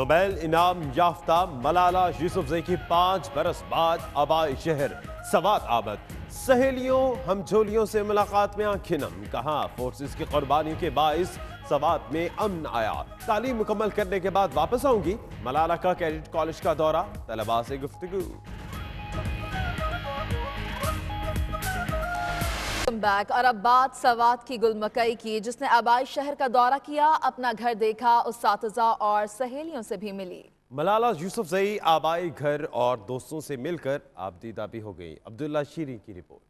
Nobel انعام یافتہ ملالہ یوسفزئی کی 5 برس بعد آبائی شہر سوات آمد۔ سہیلیوں ہم جھولیوں سے ملاقات میں آنکھیں نم، کہا فورسز کی قربانیوں کے باعث سوات میں امن آیا۔ تعلیم مکمل کرنے کے بعد واپس آؤں گی، ملالہ کا کیڈٹ کالج کا دورہ، طلباء سے گفتگو۔ بیک اور اب بات سوات کی گل مکئی کی، جس نے آبائی شہر کا دورہ کیا، اپنا گھر دیکھا، اساتذہ اور سہیلیوں سے بھی ملی۔ ملالہ یوسفزئی آبائی گھر اور دوستوں سے مل کر آبدیدہ بھی ہو گئی۔ عبداللہ شیریں کی رپورٹ۔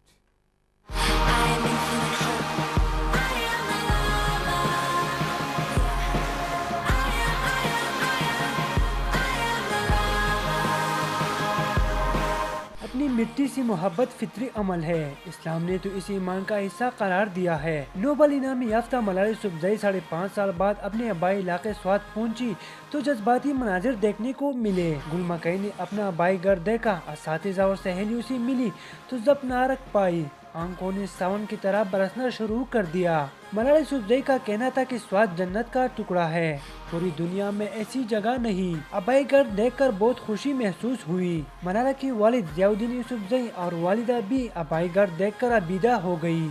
اپنی مٹی سے محبت فطری عمل ہے، اسلام نے تو اس ایمان کا حصہ قرار دیا ہے۔ نوبل انعام یافتہ ملالہ یوسفزئی 5.5 سال بعد اپنے آبائی علاقے سوات پہنچی تو جذباتی مناظر دیکھنے کو ملے۔ گل مکئی نے اپنا آبائی گھر دیکھا، اساتذہ اور سہیلیوں سے ملی تو ضبط نہ رکھ پائی، آنکھوں نے ساون کی طرح برسنا شروع کر دیا۔ ملالہ یوسفزئی کا کہنا تھا کہ سوات جنت کا ٹکڑا ہے، پوری دنیا میں ایسی جگہ نہیں۔ آبائی گھر دیکھ کر بہت خوشی محسوس ہوئی۔ ملالہ کے والد ضیاء الدین یوسفزئی اور والدہ بھی آبائی گھر دیکھ کر آبیدہ ہو گئی۔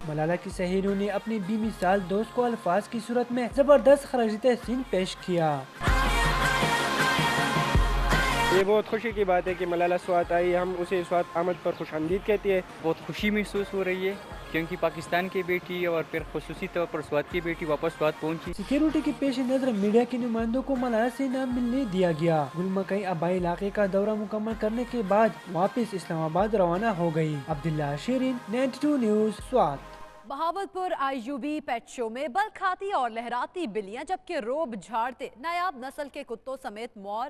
ملالہ کی سہیلیوں نے اپنی بے مثال دوست کو الفاظ کی صورت میں زبردست خراج تحسین پیش کیا۔ یہ بہت خوشی کی بات ہے کہ ملالہ سوات آئی، ہم اسے سوات آمد پر خوش آمدید کہتے ہیں۔ بہت خوشی محسوس ہو رہی ہے کیونکہ پاکستان کی بیٹی اور پھر خصوصی طور پر سوات کی بیٹی واپس سوات پہنچی۔ سیکیورٹی کے پیش نظر میڈیا کے نمائندوں کو ملالہ سے نہ ملنے دیا گیا۔ گل مکئی آبائی علاقے کا دورہ مکمل کرنے کے بعد واپس اسلام آباد روانہ ہو گئی۔ عبداللہ شیریں، 92 نیوز، سوات۔ بہاولپور IUB پیٹ شو میں بل کھاتی اور لہراتی بلیاں، جبکہ روب جھاڑتے نایاب نسل کے کتوں سمیت مور